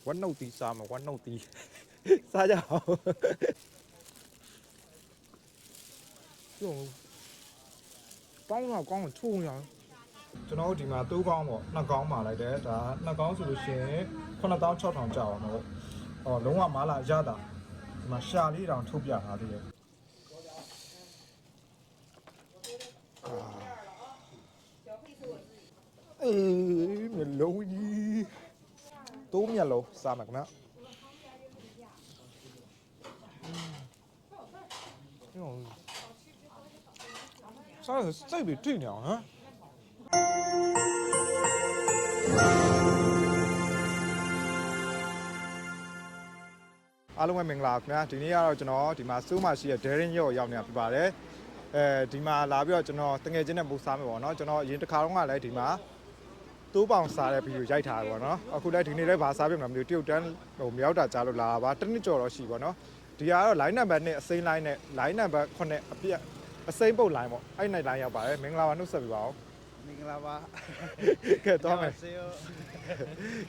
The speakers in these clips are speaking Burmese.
ဝက်နှုတ်သီးစားမယ်ဝက်နှုတ်သီးစားကြအောင်ပြုံးပေါင်းတော့ကောင်းကိုထုံရအောင်ကျွန်တော်တို့ဒီမှာ3ကောင်းပေါ့2ကောင်းပါလိုက်တယ်ဒါ2ကောင်းဆိုလို့ရှိရင်9600ကျအောင်တော့ဟောလုံးဝမားလာရတာဒီမှာရှာလေးတောင်ထုတ်ပြထားသေးတယ်အေးမျက်လုံးကြီး3မျက်လုံးစားမယ်ခင်ဗျာစားရစိတ်ပြီးထိနေအောင်ဟမ်အားလုံးပဲမင်္ဂလာခင်ဗျာဒီနေ့ကတော့ကျွန်တော်ဒီမှာစိုးမရှိတဲ့ Daring ရော့ရောက်နေတာဖြစ်ပါတယ်ဒီမှာလာပြီးတော့ကျွန်တော်တငယ်ချင်းနဲ့ပို့စားမယ်ပေါ့နော်ကျွန်တော်အရင်တစ်ခါတော့ကလည်းဒီမှာတိုးပေါင်စားတဲ့ဗီဒီယိုရိုက်ထားတယ်ပေါ့နော်အခုလည်းဒီနေ့လည်းဗာစားပြမှာမလို့တရုတ်တန်းဟိုမရောက်တာကြားလို့လာပါတစ်နှစ်ကျော်တော့ရှိပေါ့နော်ဒီကတော့ line number နဲ့အစိမ်း line နဲ့ line number 9အပြည့်အစိမ်းပုတ် line ပေါ့အဲ့နိုင် line ရောက်ပါတယ်မင်္ဂလာပါနှုတ်ဆက်ပြပါဦးမင်္ဂလာပါကဲတော့မယ်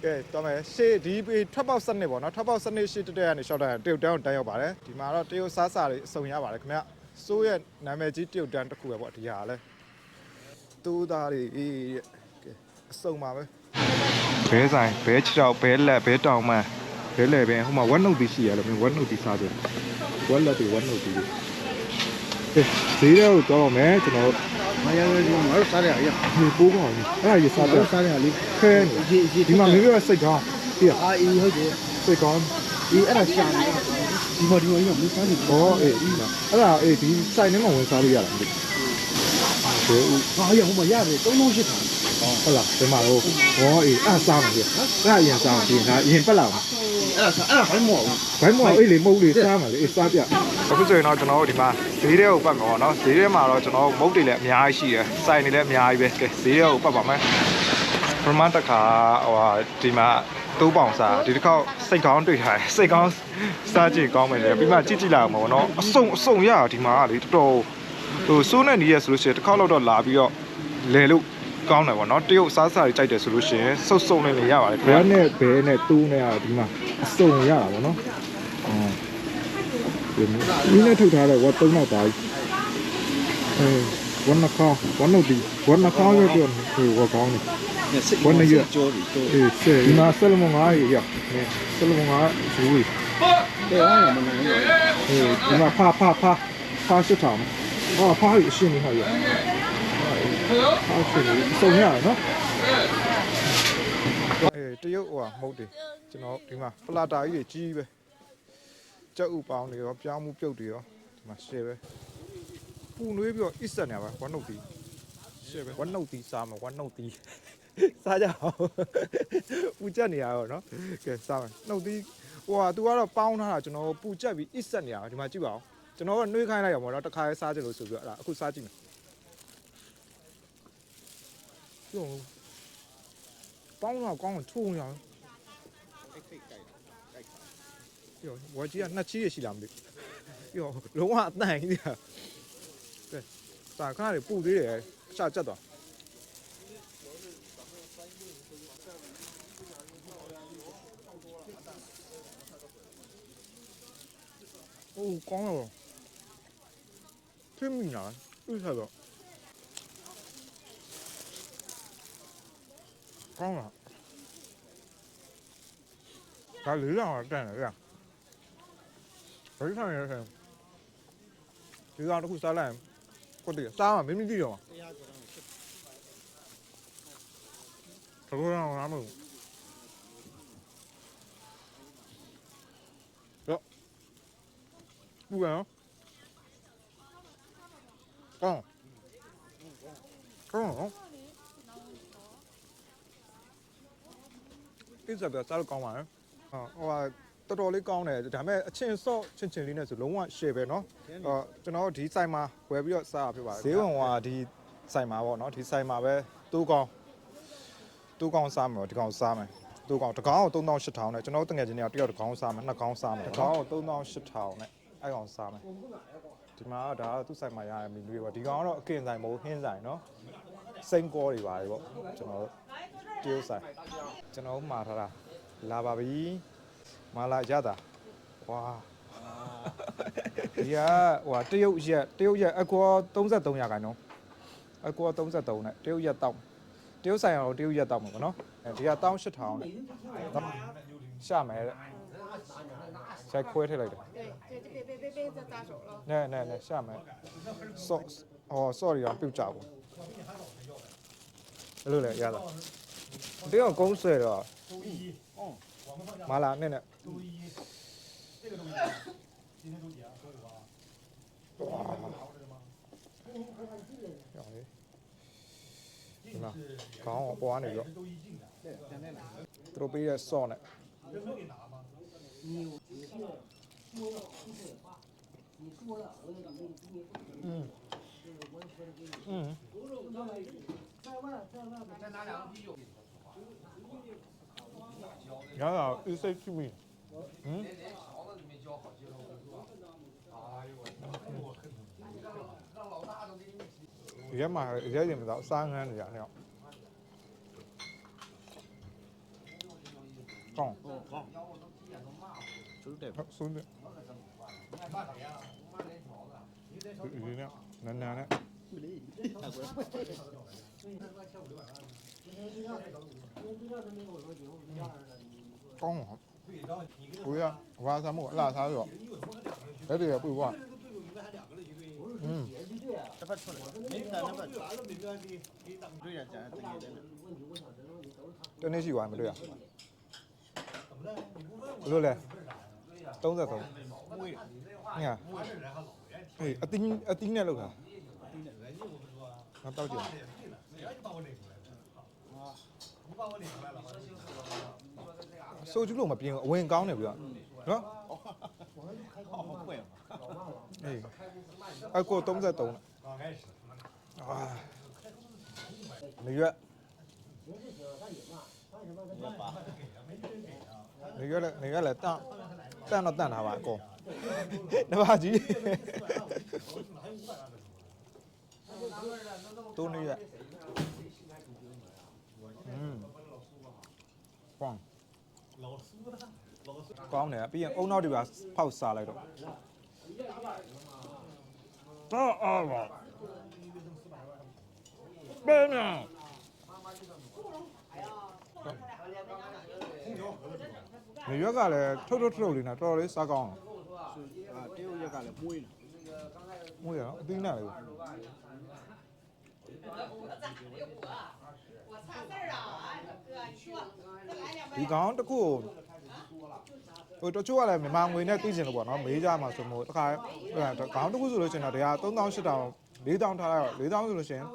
ကဲတော့မယ်ရှေ့ဒီထွက်ပေါက်စနစ်ပေါ့နော်ထွက်ပေါက်စနစ်ရှေ့တက်ကနေရှောက်တာတရုတ်တန်းကိုတန်းရောက်ပါတယ်ဒီမှာတော့တရုတ်စားစာတွေအစုံရပါတယ်ခင်ဗျစိုးရဲ့နာမည်ကြီးတရုတ်တန်းတစ်ခုပဲပေါ့ဒီဟာလဲတူသားတွေအေးကဲအစုံပါပဲဘဲဆိုင်ဘဲ6ဘဲလက်ဘဲတောင်မှန်ဘဲလေပင်ဟိုမှာဝက်နှုတ်သီးရှိရလို့မျိုးဝက်နှုတ်သီးစားတယ်ဝက်လက်တွေဝက်နှုတ်သီးဈေးတော့တော့မယ်ကျွန်တော်မရရကျွန်တော်စားရရဒီပိုးကောင်းကြီးအဲ့ဒါကြီးစားတယ်စားရလေးခဲဒီမှာမင်းပြောစိတ်ကောင်းပြအာအေးဟုတ်တယ်စိတ်ကောင်းဒီအဲ့ဒါရှာတယ်ဒီမော်ဒီမော်ကြီးကမစားဘူးဩအေးအဲ့ဒါအေးဒီစိုက်ထဲမှာဝင်စားလို့ရတာမသိဘူးဟာရဟိုမှာရတယ်3800ဟုတ်လားဒီမှာတော့ဩအေးအဲ့စားမှာပြအဲ့အရင်စားမှာဒီငါအရင်ပတ်လာမှာအဲ့ဒါဘိုင်းမော်ဘိုင်းမော်အေးလေမဟုတ်လေစားမှာလေအေးစားပြအခုဆိုရင်တော့ကျွန်တော်တို့ဒီမှာဈေးထဲကိုပတ်မှာပေါ့နော်ဈေးထဲမှာတော့ကျွန်တော်မုတ်တွေလည်းအများကြီးရှိတယ်စိုက်နေလည်းအများကြီးပဲကဲဈေးထဲကိုပတ်ပါမယ်ပရမတ်တခါဟိုဟာဒီမှာ3ပေါင်စားဒီတစ်ခေါက်စိတ်ကောင်းတွေ့ထားတယ်စိတ်ကောင်းစားကြည့်ကောင်းမယ်လေပြီးမှကြည့်လာမှာပေါ့နော်အစုံရဒီမှာလေတော်တော်ဟိုစိုးနေနေရဆိုလို့ရှိရင်တစ်ခေါက်တော့လာပြီးတော့လဲလို့ကောင်းတယ်ပေါ့နော်တရုတ်စားစားတွေကြိုက်တယ်ဆိုလို့ရှိရင်စုံနေရပါတယ်ဘဲနဲ့ဘဲနဲ့တူးနေရဒီမှာအစုံရတာပေါ့နော်ဒီနေ့ထုတ်ထားတဲ့ဝတ်3နောက်သားဝတ်နှခေါင်းဝတ်နှုတ်ဒီဝတ်နှခေါင်းရပြောဟိုဝတ်ကောင်းနေဝတ်နေရကြောပြီတော့အေးဒီမှာဆလမုန်9ရဆလမုန်9ဇူးတဲ့အားရမနိုင်ဘူးအေးဒီမှာဖာရှစ်ထောင်ဖာရအရှင်းနေဟာရဟုတ်ပြီစုံရနော်တရုတ်ဟိုမဟုတ်တယ်ကျွန်တော်ဒီမှာပလာတာကြီးကြီးပဲကြောက်ဥပေါင်းတွေရောပြောင်းမှုပြုတ်တွေရောဒီမှာရှယ်ပဲပူနွေးပြီးတော့အစ်ဆက်နေပါဝက်နှုတ်သီးရှယ်ပဲဝက်နှုတ်သီးစားမယ်ဝက်နှုတ်သီးစားကြအောင်ပူချက်နေရတော့နော်ကဲစားမယ်နှုတ်သီးဟိုဟာ तू ကတော့ပေါင်းထားတာကျွန်တော်ပူချက်ပြီးအစ်ဆက်နေရဒီမှာကြည့်ပါဦးကျွန်တော်ကနှွေးခိုင်းလိုက်ရမှာတော့တစ်ခါရေးစားကြလို့ဆိုပြီးတော့အဲ့ဒါအခုစားကြည့်မယ်ပြုံးပေါင်းတော့ကောင်းကိုထုံရအောင်ပြောဝါကြီးကနှစ်ချီရရှိလားမသိပြောလုံးဝအတန်ကြီးကဲစာခါတွေပူသေးတယ်ရှာချက်သွားโอ้ကောင်းတော့ထင်းမိလားဥစားတော့ကောင်းလားဒါလေးတော့တန်တယ်ဗျာဘယ်ထိုင်ရဲဒီကောင်တစ်ခုစားလိုက်ကိုတည်းစားမှာမင်းမကြည့်တော့တော်တော်အောင်လားမဟုတ်ရောဘူးကောင်းကောင်းပြစ်စားပြစားလို့ကောင်းပါရဲ့ဟိုဟာတော်တော်လေးကောင်းတယ်ဒါပေမဲ့အချင်းစော့ချင်းလေးနဲ့ဆိုလုံးဝ share ပဲเนาะကျွန်တော်ဒီဆိုင်မှာဝယ်ပြီးတော့စားရဖြစ်ပါတယ်ဈေးဝင်ဟိုဟာဒီဆိုင်မှာပေါ့เนาะဒီဆိုင်မှာပဲတူးကောင်းစားမယ်ဒီကောင်စားမယ်တူးကောင်းတစ်ကောင်ကို3800နဲ့ကျွန်တော်တငယ်ချင်းတွေကတယောက်တစ်ကောင်စားမယ်နှစ်ကောင်စားမယ်တစ်ကောင်ကို3800နဲ့အဲ့ကောင်စားမယ်ဒီမှာဒါကသူ့ဆိုင်မှာရတဲ့မီနူတွေပေါ့ဒီကောင်ကတော့အကင်ဆိုင်မဟုတ်ဟင်းဆိုင်เนาะစိမ့်ကောတွေပါတယ်ပေါ့ကျွန်တော်တို့တရုတ်ဆိုင်ကျွန်တော်မှာထားတာ လာပါပြီမာလာရတာဝါဒီကဟိုတရုတ်ရက်အကော33ရာခိုင်နှုန်းအကော33နဲ့တရုတ်ရက်တောက်တရုတ်ဆိုင်အောင်တရုတ်ရက်တောက်မှာပေါ့နော်ဒီက18000နဲ့ရှာမယ်တဲ့ဆိုင်ခွဲထည့်လိုက်တယ်别再扎手了。နဲ့ရှာမယ်ဆော့sorry တော့ပြုတ်ကြဘူးဘယ်လိုလဲရတာတရုတ်ကုန်းဆွဲတော့မာလာနဲ့这个东西，今天周几啊？周五啊。哇！要嘞，对吧？刚好播完那个，对，现在来。都被人烧呢。你说了，我也嗯。嗯。再拿2个啤酒。然后一岁去没？嗯。而家買而家認唔到生嘅人了。講。收得。收的。魚呢？嫩嫩的。講啊！不要，挖沙漠拉沙肉，这里也不挖。嗯。这份出来，没干那份。对呀，讲这个这你喜欢不对啊？不对嘞，都在走。你看，哎，一丁的路啊。那到底？收猪肉嘛，變ဝင်ကောင်းတယ်ဗျာနော်အေးအကော33啊每月嚟တန်းတော့တန်းတာပါအကောတပါကြီးတိုးနေရပေါင်းကောင်းတယ်ပြီးရင်အုံနောက်တွေပါဖောက်စားလိုက်တော့တော့ပါဘယ်နဲ့နေရွက်ကလည်းထုတ်လေးနဲ့တော်တော်လေးစားကောင်းအောင်တရုတ်ရက်ကလည်းမွေးတယ်မွေးရအောင်အသီးနဲ့လေဒီကောင်တခုဟိုတချို့ကလည်းမြန်မာငွေနဲ့သိကျင်လို့ပေါ့နော်မေးကြမှာဆိုမို့တခါကောင်တခုဆိုလို့ရှိရင်တော့တရား3800 4000ထားလိုက်တော့4000ဆိုလို့ရှိရင်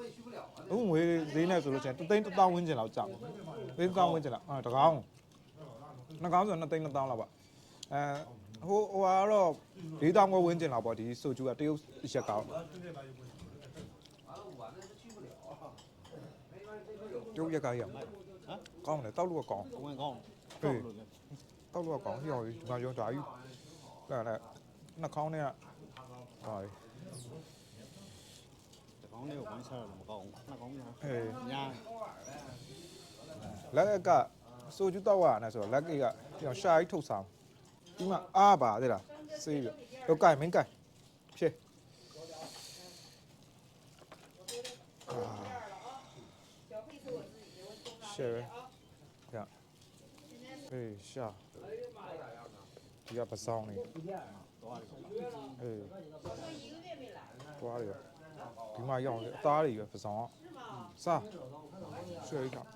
အခုငွေဈေးနဲ့ဆိုလို့ရှိရင်3,000ဝန်းကျင်လောက်ကျတယ်3,000ဝန်းကျင်လောက်တကောင်နှစ်ကောင်ဆို2,000လောက်ပါဟိုကတော့4,000ဝန်းကျင်လောက်ပေါ့ဒီဆိုကျူကတရုတ်ရက်ကောင်တရုတ်ရက်ကရကောင်းတယ်တောက်လို့ကောင်း ဝင်ကောင်း တောက်လို့ကောင်းဟိုဒီမှာရောဓာကြီးအဲ့ဒါနှာခေါင်းနဲ့ဟာတကောင်းလေးကိုဝမ်းချရလို့မကောင်းဘူးနှာကောင်းများညာ လက်ကဆိုကျူတောက်ရနဲ့ဆိုတော့လက်ကပြောင်းရှာကြီးထုတ်ဆောင်ဒီမှာအားပါသေးလားစေးပြီတော့ကြိုက်မင်းကြိုက်ဖြည့်ရှယ်ရဟေးရှာဒီကပစောင်းနေဟေးသွားရဒီမှာရောက်တယ်အသားတွေပဲပစောင်းစားဆွဲရအောင်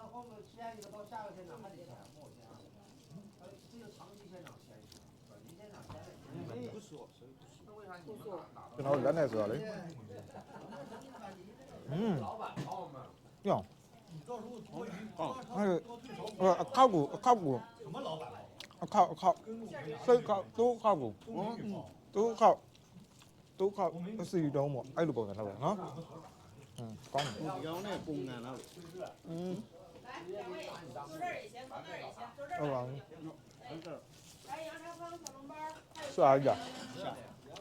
ကျွန်တော်လက်နဲ့ဆိုတော့လေရောင်းအခောက်ကိုစိတ်ခောက်တိုးခောက်အစီတုံးပေါ့အဲ့လိုပုံစံလောက်ပဲနော်ကောင်းတယ်ဒီကောင်နဲ့ပုံငံလောက်ဟုတ်ပါဘူးစားကြ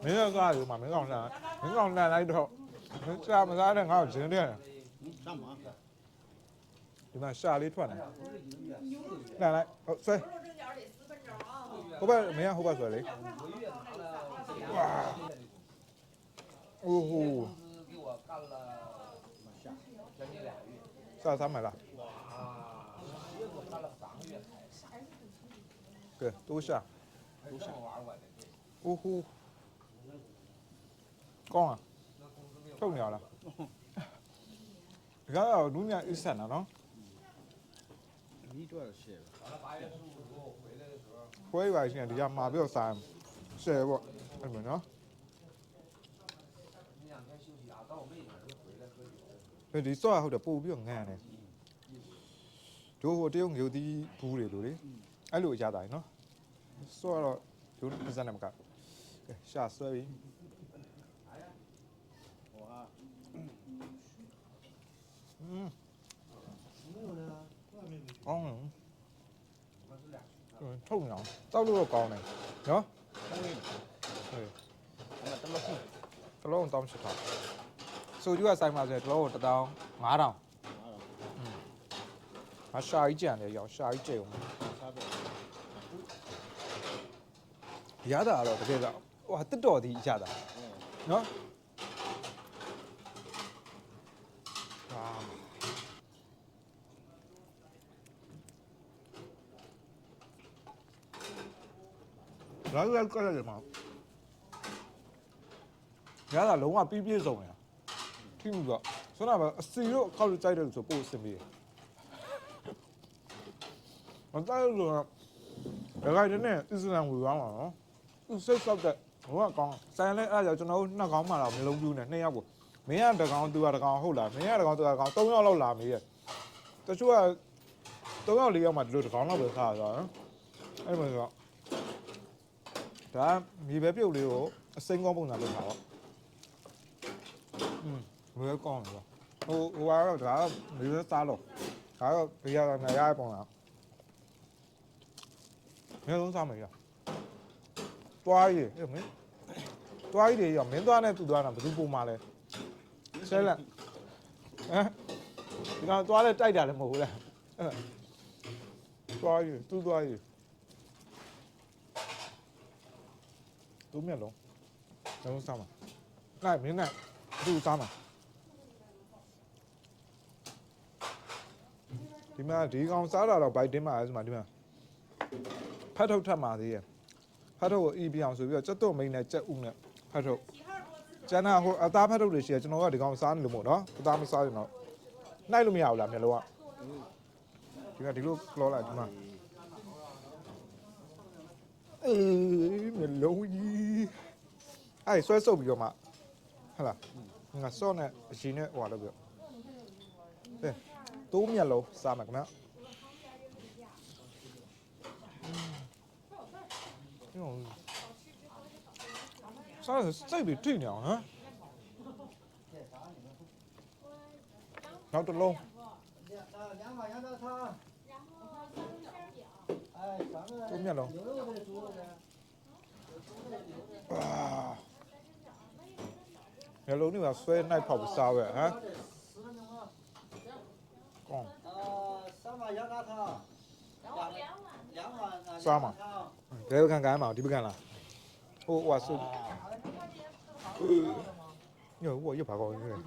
မင်းကကားယူမှာမင်းကောင်တန်လိုက်တော့မင်းစားမစားတဲ့ငါ့ကိုဂျင်းတဲ့တမ်းမှာဒီမှာရှာလေးထွက်နေတန်လိုက်ဟုတ်ဆွဲ ဟုတ်ပါမင်းဟုတ်ပါဆိုလေဝါအိုးဟိုစားမလားကဲတိုးရှာအိုးဟိုကောင်းอ่ะထုတ်နေရလားဒါကတော့လူညာအစ်ဆန်နော် 你主要是写的。 ခွဲပါရှင်ဒီကမှာပြီးတော့စားဆယ်ပေါ့အဲ့လိုနော်ဒီစောဟုတ်တယ်ပို့ပြီးတော့ငန်းတယ်တို့ဟိုတရုတ်ငိုသီးဘူးတွေလို့လေအဲ့လိုရတာနော်စောတော့တို့ပစံနဲ့မကကဲရှာဆွဲပြီ 哇， ကောင်းတယ်ထုတ်နေအောင်တောက်လို့တော့ကောင်းတယ်နော် 同意。 ဟေး 那么怎么行？ တစ်လုံးတောင်းချစ်တာဆိုကျူကဆိုင်မှာဆိုတစ်လုံးကို1000 5000အရှာကြီးကြံတယ်ရောက်ရှာကြီးကြဲအောင် 差不多。 ရတာကတော့တကယ်ကဟိုတက်တော်ဒီရတာနော်လာလာကလည်းမှာရတာလုံးဝပြည့်ပြည့်စုံရထိမှုကဆိုတော့အစီတော့အကောက်ကြိုက်တယ်ဆိုပို့အဆင်ပြေမတော်လို့ဒါကြိုက်တယ်နဲ့အစ္စလမ်ဝေသွားမှာနော်သူစိတ်ဆောက်တဲ့ဟိုကကောင်းဆိုင်လဲအဲ့ဒါကျွန်တော်တို့နှစ်ကောင်းမှတော့မျိုးလုံးပြူးနေ2ယောက်ကိုမင်းကတကောင်သူကတကောင်ဟုတ်လားမင်းကတကောင်သူကတကောင်3ယောက်လောက်လာမေးရဲ့တချို့က3ယောက်4ယောက်မှဒီလိုတကောင်လောက်ပဲစားရတာနော်အဲ့မှာဆိုတော့ဒါမြေပဲပြုတ်လေးကိုအစိမ်းကောင်းပုံစံလုပ်တာပေါ့ဘယ်ကောင်းလဲဟိုကတော့ဒါကမြေပဲစားလို့ဒါတော့ဒီရတာနေရပုံလားမျိုးလုံးစားမယ်ရတွားရည်အဲ့မင်းတွားရည်တွေရောမင်းသွားနဲ့သူ့သွားတာဘယ်သူပုံမှလဲဆဲလက်ဟမ်ဒီကောင်တွားလဲတိုက်တာလည်းမဟုတ်ဘူးလားတွားရည်သူ့တွားရည်သူ့မျက်လုံးလုံးစားမှာနိုင်မင်းနဲ့သူ့စားမှာဒီမှာဒီကောင်စားတာတော့ဘိုက်တင်းမှာဆိုမှဒီမှာဖတ်ထုတ်ထပ်မှာသေးရဲ့ဖတ်ထုတ်ကိုအီပြောင်ဆိုပြီးတော့စက်တော့မိန်နဲ့စက်ဥနဲ့ဖတ်ထုတ်ကျန်တာဟိုအသားဖတ်ထုတ်တွေရှိရကျွန်တော်ကဒီကောင်စားနေလို့မို့နော်အသားမစားရင်တော့နှိုက်လို့မရဘူးလားမျက်လုံးကဒီကဒီလိုကလောလိုက်ဒီမှာအေးမျက်လုံးကြီးအဲ့ဆွဲဆုပ်ပြီးတော့မှဟဟလားငါစော့နဲ့အရှင်နဲ့ဟိုဟာလုပ်ပြီးတော့တိုးမျက်လုံးစားမယ်ခင်ဗျာစားစိတ်ပြီးထိနေအောင်ဟမ်နောက်တစ်လုံး两碗羊杂汤。哎，咱们 တိုးမျက်လုံး 牛肉的、猪肉的。 မျက်လုံးนี่ပါဆွဲနှိုက်ဖောက်စားပဲဟမ်ကောင်း三碗羊杂汤。两碗。စားမှာဘယ်ကန်ကန်မှာဒီပကန်လားဟိုဟာဆုညဟိုရပါကောင်းနေတယ်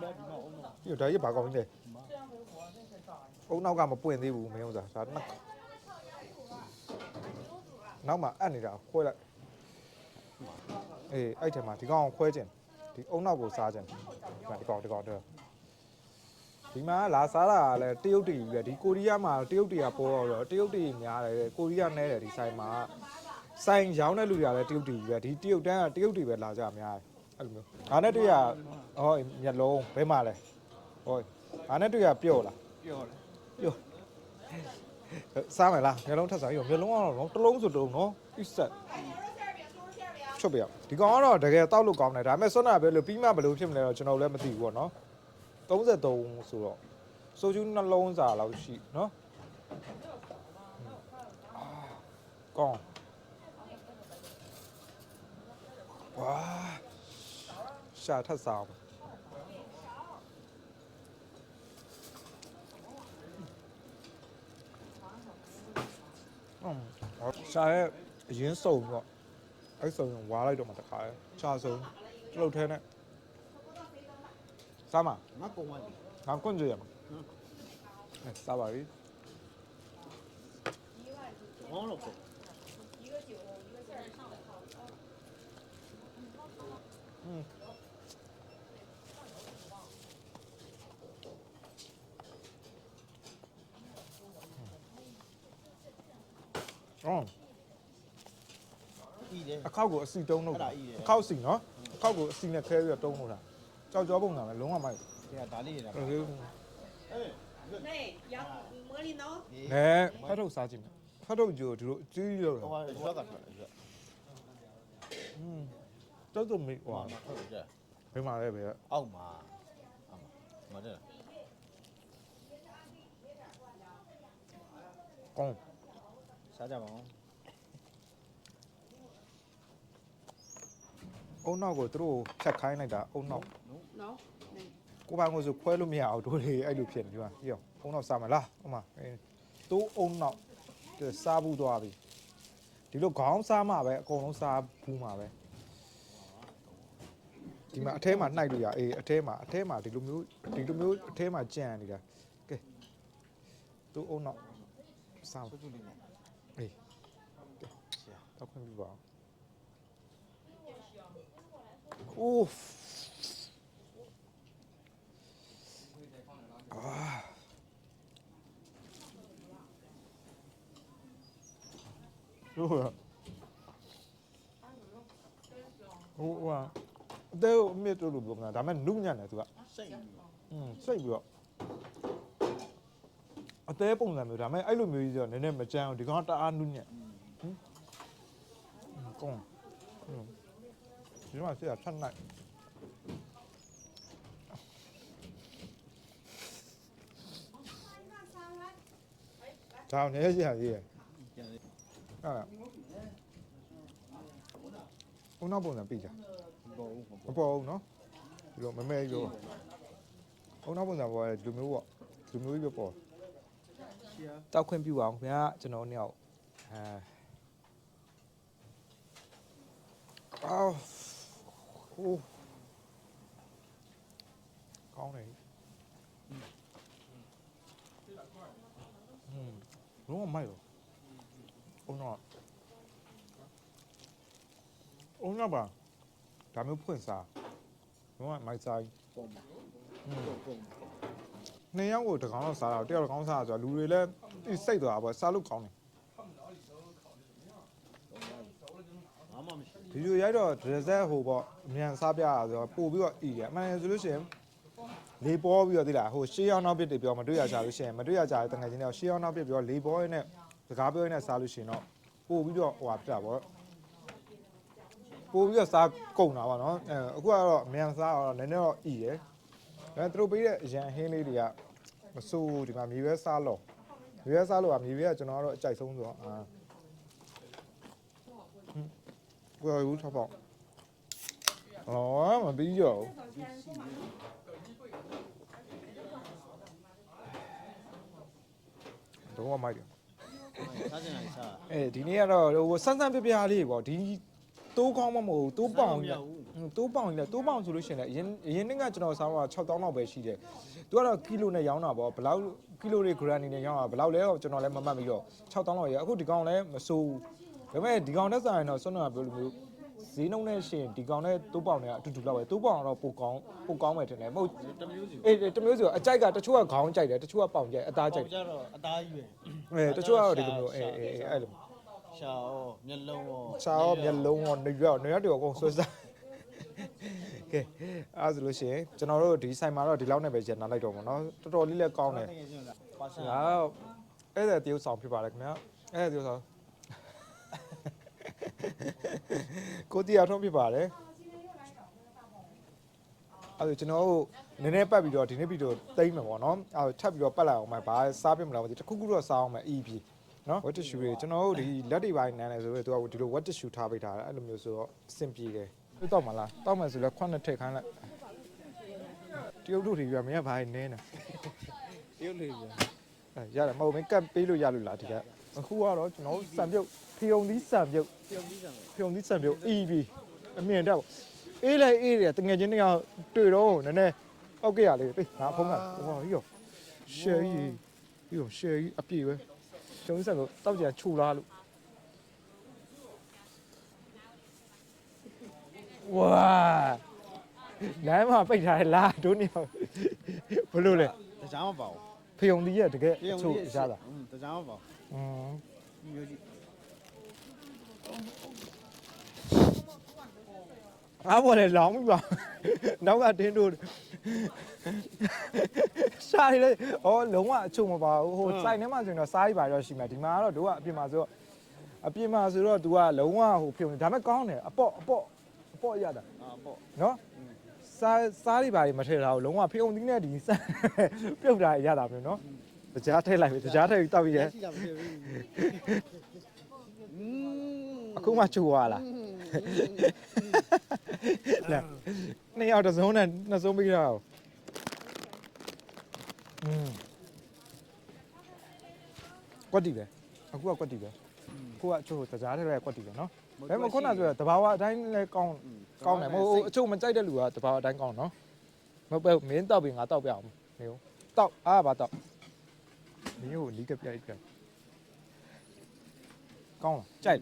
ညဒါရပါကောင်းနေတယ်အုံနောက်ကမပွင့်သေးဘူးမင်းဥစားဒါနှစ်နောက်မှအပ်နေတာခွဲလိုက်အေးအဲ့ထဲမှာဒီကောင်ခွဲခြင်းဒီအုံနောက်ကိုစားခြင်းဒီကောင်တော့ဒီမှာလာစားတာကလည်းတရုတ်တီပဲဒီကိုရီးယားမှာတရုတ်တီကပေါ်တော့တရုတ်တီများတယ်ကိုရီးယားနဲတယ်ဒီဆိုင်မှာဆိုင်ရောင်းတဲ့လူတွေကလည်းတရုတ်တီပဲဒီတရုတ်တန်းကတရုတ်တီပဲလာကြများတယ်အဲ့လိုမျိုးဒါနဲ့တွေ့ရဟောမျက်လုံးဘဲမှာလဲဟောဒါနဲ့တွေ့ရပြော့လား ပြောတယ် ပြော့စားမယ်လားမျက်လုံးထပ်စားရောမျက်လုံးကတော့တစ်လုံးဆိုတစ်လုံးနော်အစ်ဆက်ချုပ်ပြဒီကောင်ကတော့တကယ်တောက်လို့ကောင်းတယ်ဒါပေမဲ့စွမ်းနာပဲလို့ပြီးမှဘယ်လိုဖြစ်မလဲတော့ကျွန်တော်လည်းမသိဘူးပေါ့နော်33ဆိုတော့ဆိုကျူးနှလုံးစာလောက်ရှိနော်ကောင်းဝါရှာထပ်စားရှာရဲ့ အရင်စုံတော့အဲ့စုံဝါလိုက်တော့မှတခါချာစုံတလုတ်ထဲနဲ့စားမ ငါကုံဝါဒီ ငါကွန့်ကြရမှာစားပါပြီ ဘောင်းလို့ပေါ့ အော် ဤတယ် အခောက်ကိုအစီတုံးလို့အခောက်စီနော်အခောက်ကိုအစီနဲ့ခဲပြီးတော့တုံးလို့တာကြောက်ကြောပုံစံပဲလုံးဝမိုက် ဒီကဒါလေးရတာ ဟဲ့ 对，要茉莉脑。 ဖတ်ထုတ်စားကြည့်မယ်ဖတ်ထုတ်ကြိုဒီလိုကြီးလို့ ဟိုကရွက်ကထွက်တယ်ရွက် တုတ်တုံမိဟွာ ဟိုမှာထွက်တယ် ဘယ်မှာလဲဘယ် အောက်မှာမတဲ့ ကောင်း စားကြပါဦး အုံနောက်ကိုသူတို့ဖြတ်ခိုင်းလိုက်တာအုံနောက် 喏， ကိုပိုင်ကိုဆိုခွဲလို့မရအောင်တို့တွေအဲ့လိုဖြစ်နေပြီဒီမှာအုံနောက်စားမလားဟိုမှာတိုးအုံနောက်စားဘူးသွားပြီဒီလိုခေါင်းစားမှပဲအကုန်လုံးစားဘူးမှာပဲဒီမှာအထဲမှာနှိုက်လို့ရအေးအထဲမှာဒီလိုမျိုးအထဲမှာကြံနေတာကဲတိုးအုံနောက်စား ဆွတ်လေးနဲ့ အေးတော့ခွင့်ပြုပါအိုးဟုတ်လားဟိုအတဲကိုအမြင့်တို့လို့ပြောမှာဒါပေမဲ့နုညံ့တယ်သူက စိတ် စိတ်ပြီးတော့အသေးပုံစံမျိုးဒါပေမဲ့အဲ့လိုမျိုးကြီးဆိုတော့နည်းနည်းမကြမ်းဘူးဒီကောင်တအားနုညံ့ကောင်းဒီမှာဆက်ဖြတ်နိုင်ဒါနဲ့ရရရေးဟာဦးနောက်ပုံစံပြီးကြ ဘောဦး မပေါ်ဘူးနော်ဒီလိုမမဲကြီးတော့ဦးနောက်ပုံစံပေါ်တယ်ဒီလိုမျိုးပေါ့ဒီမျိုးကြီးပဲပေါ်တောက်ခွင့်ပြုအောင်ခင်ဗျာကျွန်တော်နှစ်ယောက်အော်ဟိုးကောင်းတယ်လုံးဝမိုက်ရောဦးနောက်ပါဒါမျိုးဖွင့်စားလုံးဝမိုက်စား ပုံပုံ နှစ်ယောက်ကိုတကောင်တော့စားတော့တယောက်တကောင်စားဆိုတော့လူတွေလည်းစိတ်သွားပါစားလို့ကောင်းတယ် ဘာမှမရှိ ဗီဒီယိုရိုက်တော့ဒရက်ဆက်ဟိုပေါ့အမြန်စားပြရဆိုတော့ပို့ပြီးတော့အီတယ်အမှန်ဆိုလို့ရှိရင်လေးပေါ်ပြီးတော့သိလားဟိုရှေးရောက်နောက်ပစ်တွေပြောမတွေ့ရကြလို့ရှိရင်မတွေ့ရကြတဲ့တငယ်ချင်းတွေရှေးရောက်နောက်ပစ်ပြောလေးပေါ်ရင်းနဲ့စကားပြောရင်းနဲ့စားလို့ရှိရင်တော့ပို့ပြီးတော့ဟိုဟာပြတာပေါ့ပို့ပြီးတော့စားကုန်တာပေါ့နော်အခုကတော့အမြန်စားတော့နည်းနည်းတော့အီတယ်ဒါသူတို့ပေးတဲ့အရန်ဟင်းလေးတွေကမဆိုးဒီမှာမြေပဲစားလို့မြေပဲစားလို့ကမြေပဲကကျွန်တော်ကတော့အကြိုက်ဆုံးဆိုတော့ကိုယ်ဦးထောက်ပေါ့မပြီးရောတော့မိုက်တယ် စားကြတယ်စား ဒီနေ့ကတော့ဟိုဆန်းဆန်းပြပြလေးပေါ့ဒီတိုးကောင်းမမဟုတ်တိုးပေါင်ကြီးတိုးပေါင်ကြီးတိုးပေါင်ဆိုလို့ရှိရင်လည်းအရင်နေ့ကကျွန်တော်စားတော့6000လောက်ပဲရှိတယ်သူကတော့ကီလိုနဲ့ရောင်းတာပေါ့ဘယ်လောက်ကီလိုတွေဂရမ်နေနဲ့ရောင်းတာဘယ်လောက်လဲတော့ကျွန်တော်လည်းမမှတ်ပြီးတော့6000လောက်ရအခုဒီကောင်လည်းမစိုးဘူးဒါပေမဲ့ဒီကောင်နဲ့စားရင်တော့ဆွမ်းနာပြောလို့မျိုးဈေးနှုန်းနဲ့ရှင်ဒီကောင်နဲ့တိုးပေါင်နဲ့အတူတူလောက်ပဲတိုးပေါင်ကတော့ပိုကောင်းမယ်ထင်တယ်မဟုတ် တမျိုးစီ အေးတမျိုးစီအကြိုက်ကတချို့ကခေါင်းကြိုက်တယ်တချို့ကပေါင်ကြိုက်အသားကြိုက် ကြတော့အသားကြီးပဲ တချို့ကတော့ဒီလိုမျိုးအဲ့လို ရှာရောမျက်လုံးရော ရှာရောမျက်လုံးရောနေရွက်တွေအကုန်ဆွဲစားကဲအဲ့ဆိုလို့ရှိရင်ကျွန်တော်တို့ဒီဆိုင်မှာတော့ဒီလောက်နဲ့ပဲရန်နာလိုက်တော့မှာเนาะတော်တော်လေးလည်းကောင်းတယ် ပါဆန် ဟာအဲ့ဒါတရုပ်ဆောင်ဖြစ်ပါတယ်ခင်ဗျာအဲ့ဒါတရုပ်ဆောင်ကိုတီအောင်ထုံးဖြစ်ပါတယ်အဲ့ဒါကျွန်တော်တို့နည်းနည်းပတ်ပြီးတော့ဒီနေ့ဗီဒီယိုသိမ်းမယ်ပေါ့နော်အဲ့ထပ်ပြီးတော့ပတ်လိုက်အောင်မယ်ဘာစားပြမလားမသိတခုခုတော့စားအောင်မယ် EP နော် wet tissue တွေကျွန်တော်တို့ဒီလက်တွေပိုင်းနန်းတယ်ဆိုတော့သူကဒီလို wet tissue ထားပေးထားတယ်အဲ့လိုမျိုးဆိုတော့အဆင်ပြေတယ်တောက်မလားတောက်မယ်ဆိုလဲခွန်းနဲ့ထည့်ခိုင်းလိုက်တရုပ်တို့တွေပြမင်းကဘာနေနေတရုပ်တွေပြရတယ်မဟုတ်မင်းကတ်ပေးလို့ရလို့လားဒီကအခုကတော့ကျွန်တော်စံပြုတ် ဖျုံသီးဆံပြုတ် ပြုံးပြီးစံ ဖျုံသီးဆံပြုတ်အီးပြီးအမြင်တက်ပေါ့အေးလိုက်အေးတယ်တငယ်ချင်းတွေကတွေ့တော့နည်းနည်းပောက်ကရလေးပေးငါဖုံးကဟောဟီရောရှယ်ကြီးဟီရောရှယ်ကြီးအပြည့်ပဲဖျုံသီးဆံပြုတ်တောက်ကြခြူလားလို့ဝါလမ်းမှာပိတ်ထားတယ်လားတို့နေဘလို့လဲ တကြားမပါဘူး ဖျုံသီးရတကယ်အချို့ရတာ တကြားမပါဘူး อืม မျိုးကြီး အားပေါ်လေလောင်းပြီပါနောက်ကတင်းတို့ရှားလေဩလုံးဝအချုံမပါဘူးဟိုစိုက်ထဲမှာဆိုရင်တော့စားရပါတော့ရှိမှာဒီမှာကတော့တို့ကအပြင်မှာဆိုတော့အပြင်မှာဆိုတော့ तू ကလုံးဝဟိုဖြုံဒါပေမဲ့ကောင်းတယ်အပေါ့ရတာ ပေါ့ နော်စားရပါမထည့်ထားဘူးလုံးဝဖြုံသီးနဲ့ဒီစပြုတ်တာရတာမျိုးနော်တကြားထည့်လိုက်ပြီတကြားထည့်ပြီးတောက်ပြီးရဲ ရှိတာမဖြစ်ဘူးအခုမှချိုးသွားလားလာနှစ်ယောက်တစ်စုံနဲ့နှစ်စုံပြီးတော့ကွက်တီပဲအခုကကွက်တီပဲကိုကချိုးတကြားထဲပဲကွက်တီပဲနော်ဒါပေမဲ့ခုနကဆိုတဘာဝအတိုင်းလဲကောင်းတယ်မဟုတ်အချို့မကြိုက်တဲ့လူကတဘာဝအတိုင်းကောင်းနော်မဟုတ်ပဲမင်းတောက်ပြီးငါတောက်ပြအောင်နေဦးတောက်အားပါတောက်မင်းကိုလီးကပြိုက်ပြကောင်းလားကြိုက်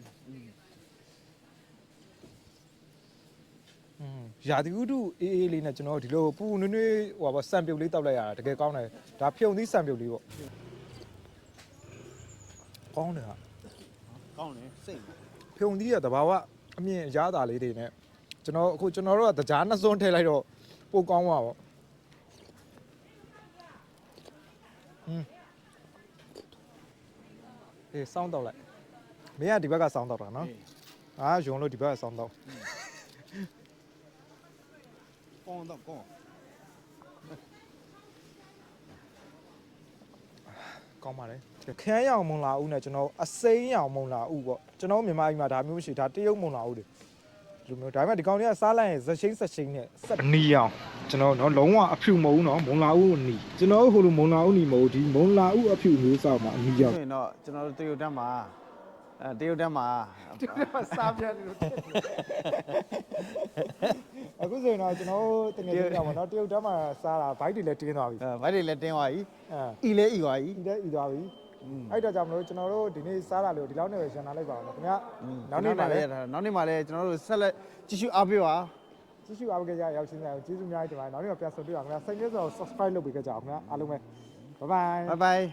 ရာသီဥတုအေးအေးလေးနဲ့ကျွန်တော်ဒီလိုပူနွေးနွေးဟိုပါစံပြုတ်လေးတောက်လိုက်ရတာတကယ်ကောင်းတယ်ဒါဖြုံသီးစံပြုတ်လေးပေါ့ကောင်းတယ်ဟာ ကောင်းတယ်စိတ် ဖြုံသီးရတဘာဝအမြင်အရသာလေးတွေနဲ့ကျွန်တော်တို့ကတကြားနှစ်စွန်းထည့်လိုက်တော့ပိုကောင်းပါပေါ့အေးစောင်းတော့လိုက်မင်းကဒီဘက်ကစောင်းတော့တာနော်အာယုံလို့ဒီဘက်ကစောင်းတော့ ကောင်းတော့ကောင်း ကောင်းပါလေခရမ်းရောင်မုံလာဦးနဲ့ကျွန်တော်အစိမ်းရောင်မုံလာဦးပေါ့ကျွန်တော်မြန်မာပြည်မှာဒါမျိုးမရှိဒါတရုတ်မုံလာဦးတွေလူမျိုးဒါပေမဲ့ဒီကောင်တွေကစားလိုက်ရင်ဇက်ရှိန်နဲ့ဆက်နီးအောင်ကျွန်တော်နော်လုံးဝအဖြူမဟုတ်ဘူးနော်မုံလာဦးနီးကျွန်တော်ဟိုလိုမုံလာဦးနီးမဟုတ်ဒီမုံလာဦးအဖြူမျိုးစားမှာအနီးရောက် ဆိုရင်တော့ကျွန်တော်တို့တရုတ်တက်မှာတရုတ်တက်မှာ စားပြတယ်လို့အခုဆိုရင်တော့ကျွန်တော်တကယ်ပြောပါတော့တရုတ်တန်းမှာစားတာဘိုက်တွေလည်းတင်းသွားပြီ ဗိုက်တွေလည်းတင်းသွားပြီ အဲ ဤလည်းဤသွားပြီ ဤတဲ့ဤသွားပြီအဲ့တော့ကြောင့်မလို့ကျွန်တော်တို့ဒီနေ့စားတာလို့ဒီလောက်နဲ့ပဲရန်လာလိုက်ပါအောင်ခင်ဗျာနောက်နေ့မှလည်း နောက်နေ့မှလည်းကျွန်တော်တို့ဆက်လက်ကြည့်ရှုအားပေးပါ ကြည့်ရှုအားပေးကြရောက်ချင်းများကျေးဇူးများတင်ပါတယ်နောက်နေ့မှပြန်ဆုံတွေ့ပါခင်ဗျာစိတ်ရစော subscribe လုပ်ပေးကြအောင်ခင်ဗျာအားလုံးပဲ bye bye bye bye